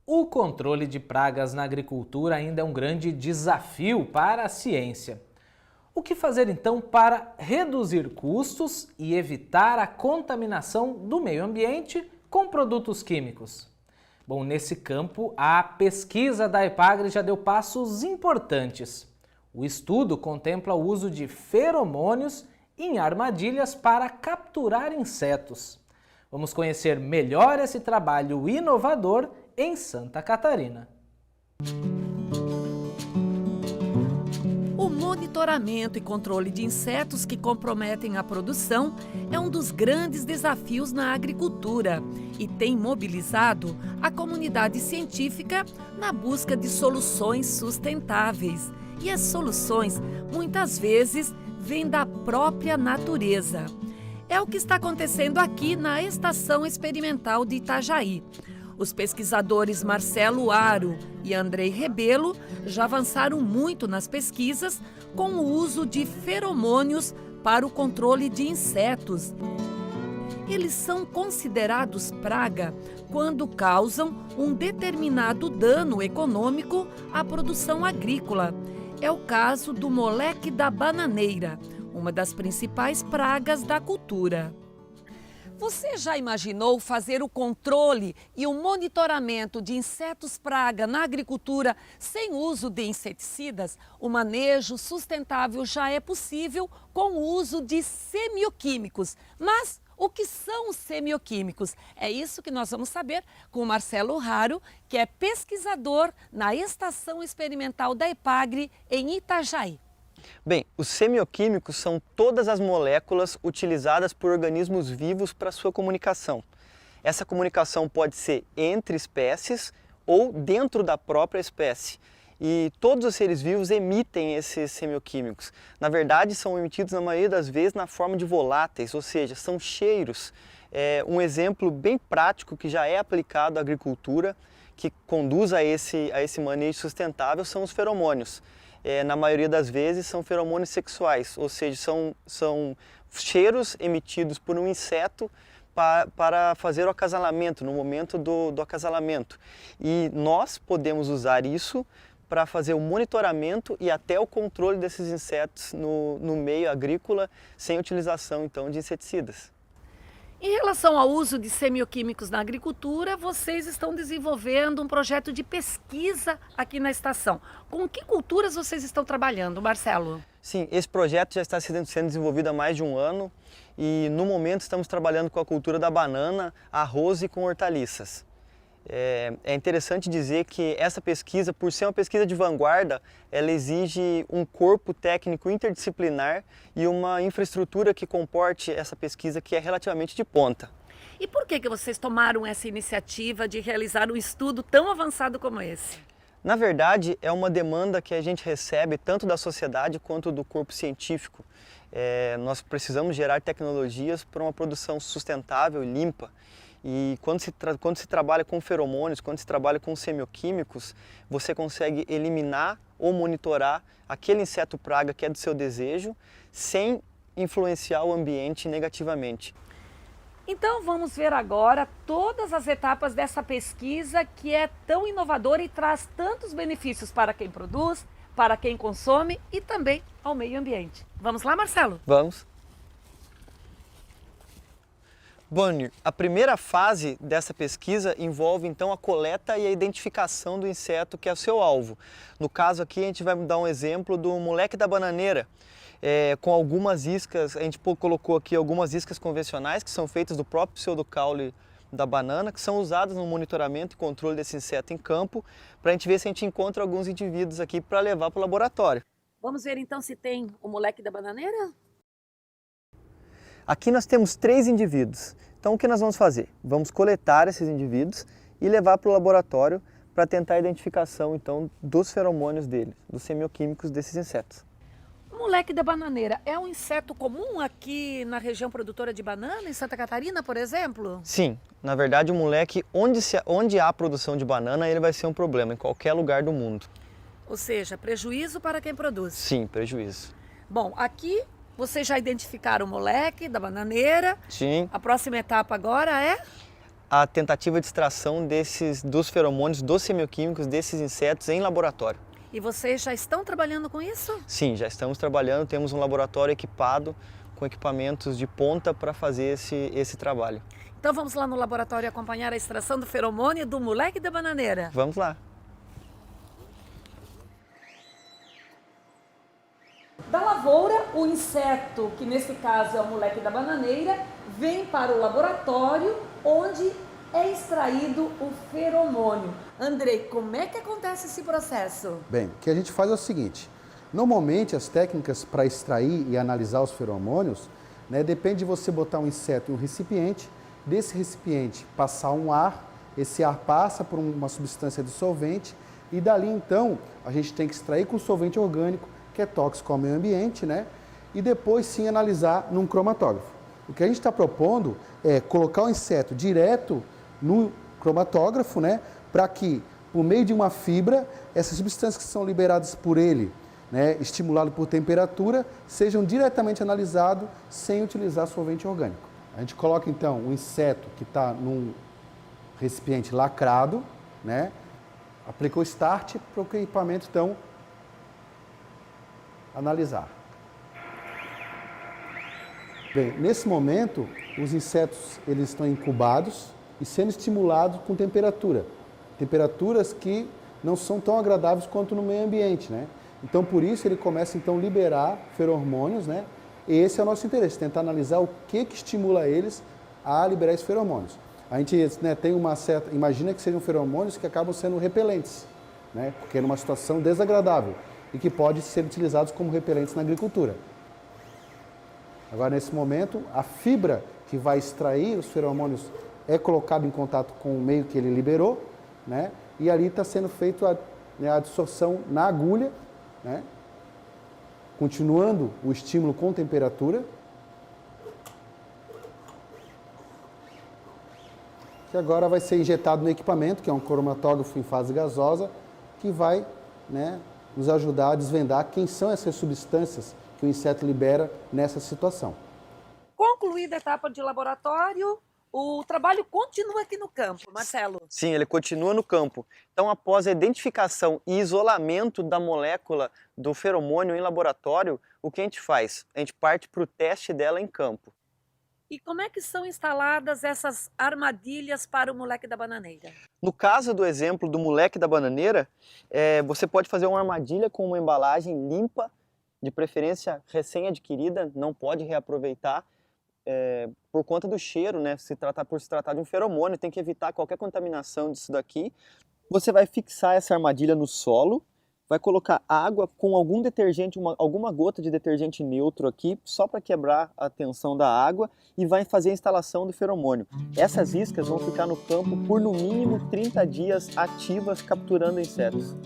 O controle de pragas na agricultura ainda é um grande desafio para a ciência. O que fazer então para reduzir custos e evitar a contaminação do meio ambiente com produtos químicos? Bom, nesse campo, a pesquisa da EPAGRE já deu passos importantes. O estudo contempla o uso de feromônios em armadilhas para capturar insetos. Vamos conhecer melhor esse trabalho inovador em Santa Catarina. O monitoramento e controle de insetos que comprometem a produção é um dos grandes desafios na agricultura e tem mobilizado a comunidade científica na busca de soluções sustentáveis. E as soluções, muitas vezes, vêm da própria natureza. É o que está acontecendo aqui na Estação Experimental de Itajaí. Os pesquisadores Marcelo Aro e Andrei Rebelo já avançaram muito nas pesquisas com o uso de feromônios para o controle de insetos. Eles são considerados praga quando causam um determinado dano econômico à produção agrícola. É o caso do moleque da bananeira, uma das principais pragas da cultura. Você já imaginou fazer o controle e o monitoramento de insetos praga na agricultura sem uso de inseticidas? O manejo sustentável já é possível com o uso de semioquímicos. Mas o que são os semioquímicos? É isso que nós vamos saber com o Marcelo Aro, que é pesquisador na Estação Experimental da EPAGRE em Itajaí. Bem, os semioquímicos são todas as moléculas utilizadas por organismos vivos para sua comunicação. Essa comunicação pode ser entre espécies ou dentro da própria espécie. E todos os seres vivos emitem esses semioquímicos. Na verdade, são emitidos na maioria das vezes na forma de voláteis, ou seja, são cheiros. Um exemplo bem prático que já é aplicado à agricultura, que conduz a esse manejo sustentável, são os feromônios. Na maioria das vezes são feromônios sexuais, ou seja, são cheiros emitidos por um inseto para fazer o acasalamento, no momento do acasalamento. E nós podemos usar isso para fazer o monitoramento e até o controle desses insetos no meio agrícola, sem utilização então de inseticidas. Em relação ao uso de semioquímicos na agricultura, vocês estão desenvolvendo um projeto de pesquisa aqui na estação. Com que culturas vocês estão trabalhando, Marcelo? Sim, esse projeto já está sendo desenvolvido há mais de um ano e no momento estamos trabalhando com a cultura da banana, arroz e com hortaliças. É interessante dizer que essa pesquisa, por ser uma pesquisa de vanguarda, ela exige um corpo técnico interdisciplinar e uma infraestrutura que comporte essa pesquisa que é relativamente de ponta. E por que vocês tomaram essa iniciativa de realizar um estudo tão avançado como esse? Na verdade, é uma demanda que a gente recebe tanto da sociedade quanto do corpo científico. Nós precisamos gerar tecnologias para uma produção sustentável e limpa. E quando se trabalha com feromônios, quando se trabalha com semioquímicos, você consegue eliminar ou monitorar aquele inseto praga que é do seu desejo, sem influenciar o ambiente negativamente. Então vamos ver agora todas as etapas dessa pesquisa que é tão inovadora e traz tantos benefícios para quem produz, para quem consome e também ao meio ambiente. Vamos lá, Marcelo? Vamos! Bonnie, a primeira fase dessa pesquisa envolve então a coleta e a identificação do inseto que é o seu alvo. No caso aqui a gente vai dar um exemplo do moleque da bananeira, com algumas iscas, a gente colocou aqui algumas iscas convencionais que são feitas do próprio pseudocaule da banana, que são usadas no monitoramento e controle desse inseto em campo, para a gente ver se a gente encontra alguns indivíduos aqui para levar para o laboratório. Vamos ver então se tem o moleque da bananeira? Aqui nós temos 3 indivíduos. Então o que nós vamos fazer? Vamos coletar esses indivíduos e levar para o laboratório para tentar a identificação então dos feromônios dele, dos semioquímicos desses insetos. O moleque da bananeira é um inseto comum aqui na região produtora de banana, em Santa Catarina, por exemplo? Sim, na verdade o moleque, onde há produção de banana, ele vai ser um problema, em qualquer lugar do mundo. Ou seja, prejuízo para quem produz? Sim, prejuízo. Bom, aqui vocês já identificaram o moleque da bananeira. Sim. A próxima etapa agora é? a tentativa de extração dos feromônios, dos semioquímicos, desses insetos em laboratório. E vocês já estão trabalhando com isso? Sim, já estamos trabalhando, temos um laboratório equipado com equipamentos de ponta para fazer esse trabalho. Então vamos lá no laboratório acompanhar a extração do feromônio do moleque da bananeira. Vamos lá. Da lavoura, o inseto, que nesse caso é o moleque da bananeira, vem para o laboratório onde é extraído o feromônio. Andrei, como é que acontece esse processo? Bem, o que a gente faz é o seguinte, normalmente as técnicas para extrair e analisar os feromônios, depende de você botar um inseto em um recipiente, desse recipiente passar um ar, esse ar passa por uma substância dissolvente e dali então a gente tem que extrair com solvente orgânico, que é tóxico ao meio ambiente, e depois sim analisar num cromatógrafo. O que a gente está propondo é colocar o inseto direto no cromatógrafo, para que, por meio de uma fibra, essas substâncias que são liberadas por ele, estimulado por temperatura, sejam diretamente analisados sem utilizar solvente orgânico. A gente coloca então o inseto que está num recipiente lacrado, aplica o start para o equipamento então analisar. Bem, nesse momento, os insetos eles estão incubados e sendo estimulados com temperaturas que não são tão agradáveis quanto no meio ambiente, Então, por isso, ele começa então a liberar feromônios, E esse é o nosso interesse, tentar analisar o que estimula eles a liberar esses feromônios. A gente tem uma certa, imagina que sejam feromônios que acabam sendo repelentes, Porque é numa situação desagradável e que pode ser utilizados como repelentes na agricultura. Agora, nesse momento, a fibra que vai extrair os feromônios é colocada em contato com o meio que ele liberou, E ali está sendo feita a absorção na agulha, Continuando o estímulo com temperatura. Que agora vai ser injetado no equipamento, que é um cromatógrafo em fase gasosa, que vai nos ajudar a desvendar quem são essas substâncias que o inseto libera nessa situação. Concluída a etapa de laboratório, o trabalho continua aqui no campo, Marcelo. Sim, ele continua no campo. Então, após a identificação e isolamento da molécula do feromônio em laboratório, o que a gente faz? A gente parte para o teste dela em campo. E como é que são instaladas essas armadilhas para o moleque da bananeira? No caso do exemplo do moleque da bananeira, você pode fazer uma armadilha com uma embalagem limpa, de preferência recém-adquirida, não pode reaproveitar, por conta do cheiro, por se tratar de um feromônio, tem que evitar qualquer contaminação disso daqui. Você vai fixar essa armadilha no solo, vai colocar água com algum detergente, alguma gota de detergente neutro aqui, só para quebrar a tensão da água, e vai fazer a instalação do feromônio. Essas iscas vão ficar no campo por no mínimo 30 dias ativas, capturando insetos.